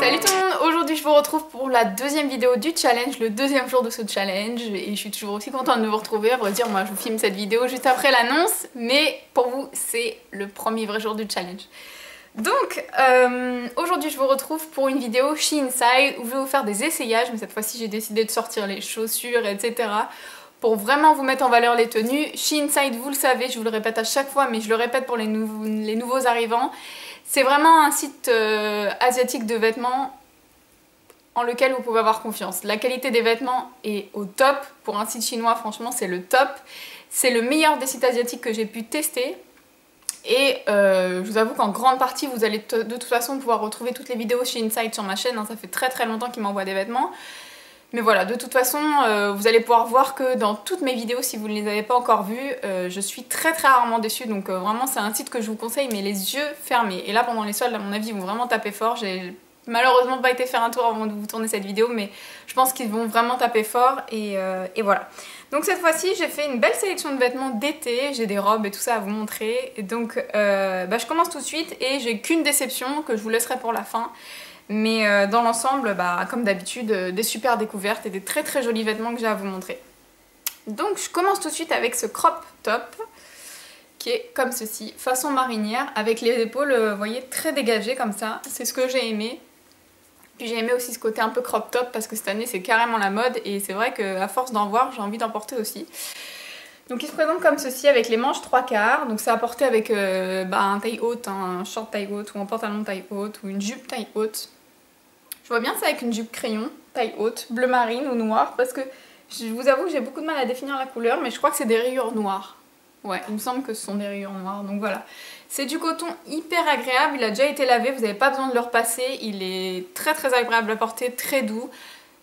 Salut tout le monde, aujourd'hui je vous retrouve pour la deuxième vidéo du challenge, le deuxième jour de ce challenge et je suis toujours aussi contente de vous retrouver. À vrai dire, moi je vous filme cette vidéo juste après l'annonce, mais pour vous c'est le premier vrai jour du challenge. Donc aujourd'hui je vous retrouve pour une vidéo She Inside où je vais vous faire des essayages, mais cette fois-ci j'ai décidé de sortir les chaussures, etc. pour vraiment vous mettre en valeur les tenues. She Inside, vous le savez, je vous le répète à chaque fois, mais je le répète pour les nouveaux arrivants. C'est vraiment un site asiatique de vêtements en lequel vous pouvez avoir confiance. La qualité des vêtements est au top. Pour un site chinois, franchement, c'est le top. C'est le meilleur des sites asiatiques que j'ai pu tester. Et je vous avoue qu'en grande partie, vous allez de toute façon pouvoir retrouver toutes les vidéos She Inside sur ma chaîne. Ça fait très longtemps qu'ils m'envoient des vêtements. Mais voilà, de toute façon, vous allez pouvoir voir que dans toutes mes vidéos, si vous ne les avez pas encore vues, je suis très rarement déçue. Donc vraiment, c'est un site que je vous conseille, mais les yeux fermés. Et là, pendant les soldes, à mon avis, ils vont vraiment taper fort. J'ai malheureusement pas été faire un tour avant de vous tourner cette vidéo, mais je pense qu'ils vont vraiment taper fort. Et voilà. Donc cette fois-ci, j'ai fait une belle sélection de vêtements d'été. J'ai des robes et tout ça à vous montrer. Et donc, je commence tout de suite et j'ai qu'une déception que je vous laisserai pour la fin. Mais dans l'ensemble, comme d'habitude, des super découvertes et des très jolis vêtements que j'ai à vous montrer. Donc je commence tout de suite avec ce crop top qui est comme ceci, façon marinière, avec les épaules, vous voyez, très dégagées comme ça. C'est ce que j'ai aimé. Puis j'ai aimé aussi ce côté un peu crop top parce que cette année c'est carrément la mode et c'est vrai qu'à force d'en voir, j'ai envie d'en porter aussi. Donc il se présente comme ceci avec les manches 3/4, donc c'est à porter avec un taille haute, un short taille haute ou un pantalon taille haute ou une jupe taille haute. Je vois bien ça avec une jupe crayon, taille haute, bleu marine ou noir, parce que je vous avoue que j'ai beaucoup de mal à définir la couleur, mais je crois que c'est des rayures noires. Ouais, il me semble que ce sont des rayures noires, donc voilà. C'est du coton hyper agréable, il a déjà été lavé, vous n'avez pas besoin de le repasser, il est très agréable à porter, très doux,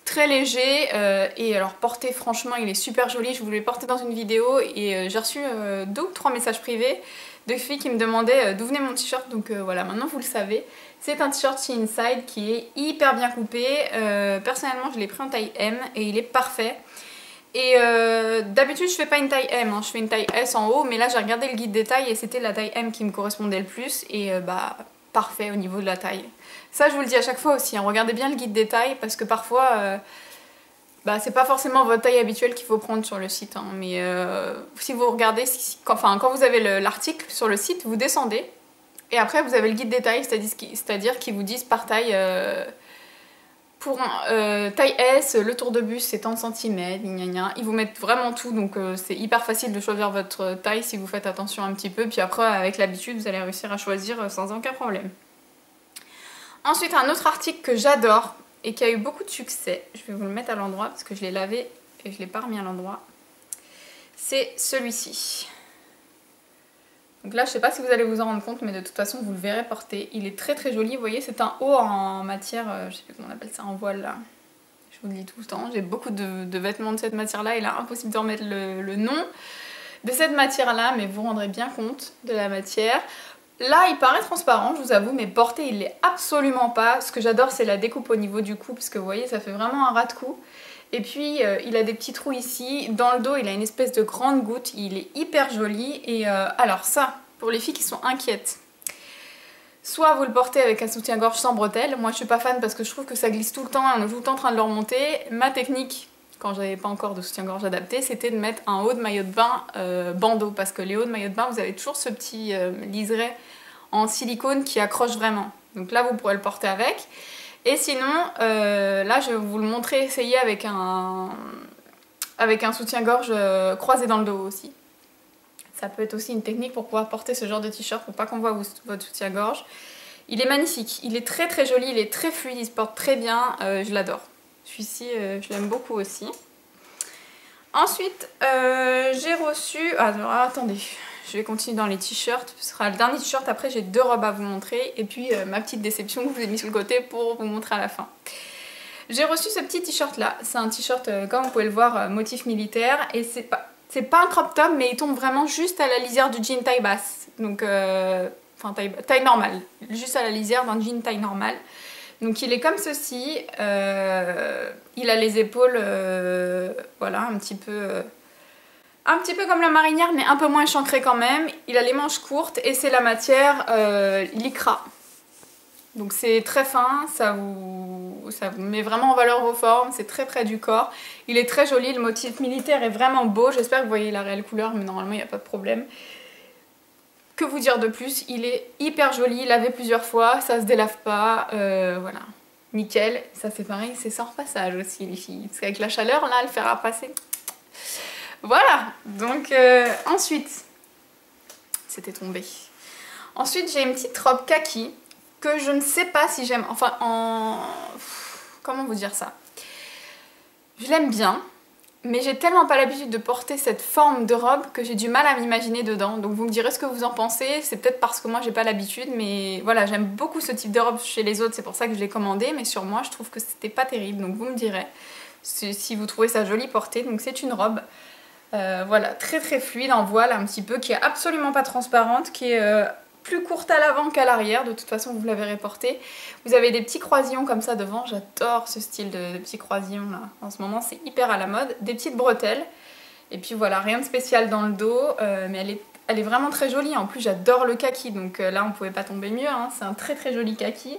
très léger, et alors porté franchement il est super joli. Je vous l'ai porté dans une vidéo et j'ai reçu 2 ou 3 messages privés de filles qui me demandaient d'où venait mon t-shirt, donc voilà, maintenant vous le savez. C'est un t-shirt She Inside qui est hyper bien coupé. Personnellement, je l'ai pris en taille M et il est parfait. Et d'habitude, je fais pas une taille M, je fais une taille S en haut, mais là j'ai regardé le guide des tailles et c'était la taille M qui me correspondait le plus. Et parfait au niveau de la taille. Ça, je vous le dis à chaque fois aussi, regardez bien le guide des tailles parce que parfois, c'est pas forcément votre taille habituelle qu'il faut prendre sur le site. Mais si vous regardez, quand vous avez l'article sur le site, vous descendez. Et après vous avez le guide détail, c'est-à-dire qu'ils vous disent par taille, pour taille S, le tour de bus c'est tant de centimètres, ils vous mettent vraiment tout, donc c'est hyper facile de choisir votre taille si vous faites attention un petit peu, puis après avec l'habitude vous allez réussir à choisir sans aucun problème. Ensuite un autre article que j'adore et qui a eu beaucoup de succès, je vais vous le mettre à l'endroit parce que je l'ai lavé et je l'ai pas remis à l'endroit, c'est celui-ci. Donc là, je sais pas si vous allez vous en rendre compte, mais de toute façon, vous le verrez porter. Il est très joli. Vous voyez, c'est un haut en matière, je sais plus comment on appelle ça, en voile là. Je vous le dis tout le temps. J'ai beaucoup de vêtements de cette matière-là et là, impossible de remettre le nom de cette matière-là, mais vous vous rendrez bien compte de la matière. Là, il paraît transparent, je vous avoue, mais porté, il l'est absolument pas. Ce que j'adore, c'est la découpe au niveau du cou, parce que vous voyez, ça fait vraiment un ras de cou. Et puis il a des petits trous ici, dans le dos il a une espèce de grande goutte, il est hyper joli. Et alors ça, pour les filles qui sont inquiètes, soit vous le portez avec un soutien-gorge sans bretelles, moi je suis pas fan parce que je trouve que ça glisse tout le temps et on est tout le temps en train de le remonter. Ma technique, quand j'avais pas encore de soutien-gorge adapté, c'était de mettre un haut de maillot de bain bandeau, parce que les hauts de maillot de bain vous avez toujours ce petit liseré en silicone qui accroche vraiment. Donc là vous pourrez le porter avec. Et sinon, là je vais vous le montrer essayer avec un soutien-gorge croisé dans le dos aussi. Ça peut être aussi une technique pour pouvoir porter ce genre de t-shirt pour pas qu'on voit votre soutien-gorge. Il est magnifique, il est très joli, il est très fluide, il se porte très bien, je l'adore. Celui-ci, je l'aime beaucoup aussi. Ensuite, j'ai reçu... Alors attendez, je vais continuer dans les t-shirts, ce sera le dernier t-shirt, après j'ai 2 robes à vous montrer, et puis ma petite déception que je vous ai mis sur le côté pour vous montrer à la fin. J'ai reçu ce petit t-shirt là, c'est un t-shirt, comme vous pouvez le voir, motif militaire, et c'est pas un crop top, mais il tombe vraiment juste à la lisière du jean taille basse, donc taille normale, juste à la lisière d'un jean taille normale. Donc il est comme ceci, il a les épaules, voilà, un petit peu comme la marinière, mais un peu moins échancré quand même. Il a les manches courtes et c'est la matière lycra. Donc c'est très fin, ça vous met vraiment en valeur vos formes, c'est très près du corps. Il est très joli, le motif militaire est vraiment beau, j'espère que vous voyez la réelle couleur, mais normalement il n'y a pas de problème. Que vous dire de plus, il est hyper joli, lavé plusieurs fois, ça se délave pas, voilà. Nickel, ça c'est pareil, c'est sans repassage aussi les filles, parce qu'avec la chaleur là, le fer à passer. Voilà, donc ensuite, c'était tombé. Ensuite j'ai une petite robe kaki, que je ne sais pas si j'aime, enfin comment vous dire ça? Je l'aime bien, mais j'ai tellement pas l'habitude de porter cette forme de robe que j'ai du mal à m'imaginer dedans. Donc vous me direz ce que vous en pensez, c'est peut-être parce que moi j'ai pas l'habitude, mais voilà, j'aime beaucoup ce type de robe chez les autres, c'est pour ça que je l'ai commandé, mais sur moi je trouve que c'était pas terrible, donc vous me direz si vous trouvez ça joli porté. Donc c'est une robe, voilà, très très fluide en voile un petit peu, qui est absolument pas transparente, qui est plus courte à l'avant qu'à l'arrière, de toute façon vous la verrez porter. Vous avez des petits croisillons comme ça devant, j'adore ce style de petits croisillons là, en ce moment c'est hyper à la mode. Des petites bretelles, et puis voilà, rien de spécial dans le dos, mais elle est vraiment très jolie. En plus j'adore le kaki, donc là on pouvait pas tomber mieux, hein. C'est un très très joli kaki.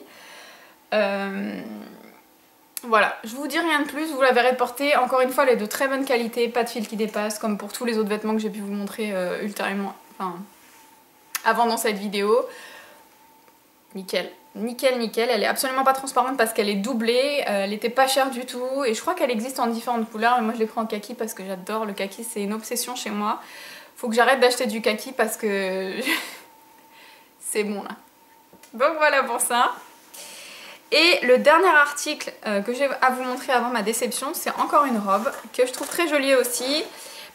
Voilà, je vous dis rien de plus, vous la verrez porter. Encore une fois, elle est de très bonne qualité, pas de fil qui dépasse, comme pour tous les autres vêtements que j'ai pu vous montrer ultérieurement, enfin avant dans cette vidéo. Nickel, nickel, nickel. Elle est absolument pas transparente parce qu'elle est doublée, elle était pas chère du tout, et je crois qu'elle existe en différentes couleurs, mais moi je l'ai pris en kaki parce que j'adore le kaki, c'est une obsession chez moi. Faut que j'arrête d'acheter du kaki parce que c'est bon là. Donc voilà pour ça. Et le dernier article que j'ai à vous montrer avant ma déception, c'est encore une robe que je trouve très jolie aussi.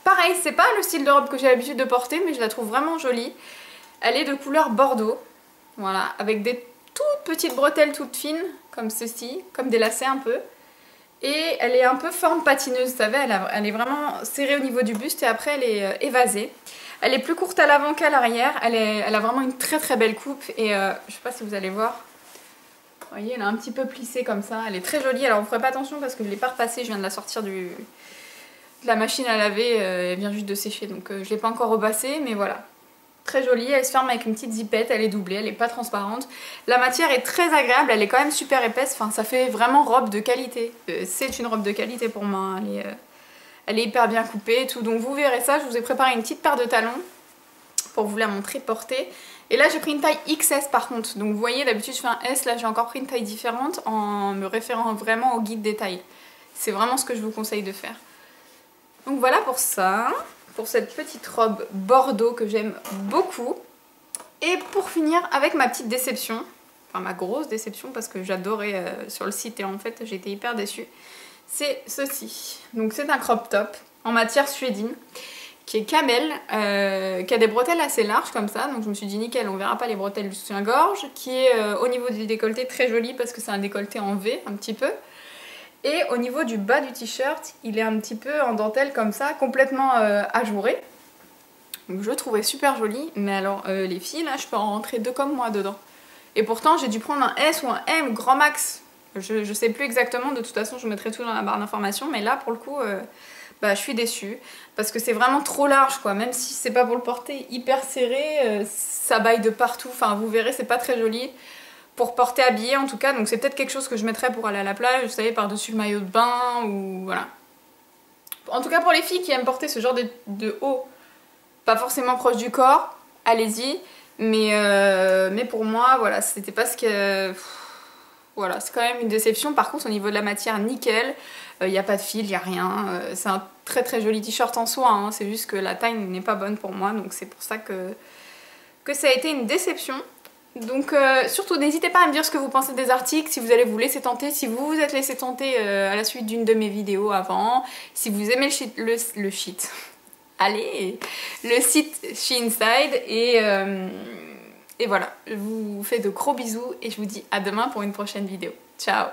Pareil, c'est pas le style de robe que j'ai l'habitude de porter, mais je la trouve vraiment jolie. Elle est de couleur bordeaux, voilà, avec des toutes petites bretelles toutes fines, comme ceci, comme des lacets un peu. Et elle est un peu forme patineuse, vous savez, elle est vraiment serrée au niveau du buste et après elle est évasée. Elle est plus courte à l'avant qu'à l'arrière, elle a vraiment une très très belle coupe et je sais pas si vous allez voir. Vous voyez, elle est un petit peu plissée comme ça, elle est très jolie. Alors vous ferez pas attention parce que je l'ai pas repassée, je viens de la sortir de la machine à laver, elle vient juste de sécher, donc je l'ai pas encore repassée, mais voilà. Très jolie, elle se ferme avec une petite zippette, elle est doublée, elle est pas transparente. La matière est très agréable, elle est quand même super épaisse, enfin ça fait vraiment robe de qualité. C'est une robe de qualité pour moi, elle est hyper bien coupée et tout, donc vous verrez ça. Je vous ai préparé une petite paire de talons pour vous la montrer portée. Et là j'ai pris une taille XS par contre, donc vous voyez d'habitude je fais un S, là j'ai encore pris une taille différente en me référant vraiment au guide des tailles. C'est vraiment ce que je vous conseille de faire. Donc voilà pour ça, pour cette petite robe bordeaux que j'aime beaucoup. Et pour finir avec ma petite déception, enfin ma grosse déception parce que j'adorais sur le site et en fait j'étais hyper déçue, c'est ceci. Donc c'est un crop top en matière suédine qui est camel, qui a des bretelles assez larges comme ça, donc je me suis dit nickel, on verra pas les bretelles du soutien-gorge, qui est au niveau du décolleté très joli parce que c'est un décolleté en V un petit peu. Et au niveau du bas du t-shirt, il est un petit peu en dentelle comme ça, complètement ajouré. Donc je le trouvais super joli, mais alors les filles là, je peux en rentrer deux comme moi dedans. Et pourtant j'ai dû prendre un S ou un M grand max. Je sais plus exactement, de toute façon je mettrai tout dans la barre d'informations, mais là pour le coup, bah, je suis déçue. Parce que c'est vraiment trop large quoi, même si c'est pas pour le porter hyper serré, ça baille de partout, enfin vous verrez c'est pas très joli. Pour porter habillé en tout cas, donc c'est peut-être quelque chose que je mettrais pour aller à la plage, vous savez, par-dessus le maillot de bain ou voilà. En tout cas pour les filles qui aiment porter ce genre de haut, pas forcément proche du corps, allez-y, mais pour moi, voilà, c'était pas ce que... Voilà, c'est quand même une déception. Par contre au niveau de la matière, nickel, il n'y a pas de fil, il n'y a rien, c'est un très très joli t-shirt en soi, hein. C'est juste que la taille n'est pas bonne pour moi, donc c'est pour ça que ça a été une déception. Donc surtout n'hésitez pas à me dire ce que vous pensez des articles, si vous allez vous laisser tenter, si vous vous êtes laissé tenter à la suite d'une de mes vidéos avant, si vous aimez le site Shein-Side et voilà, je vous fais de gros bisous et je vous dis à demain pour une prochaine vidéo. Ciao!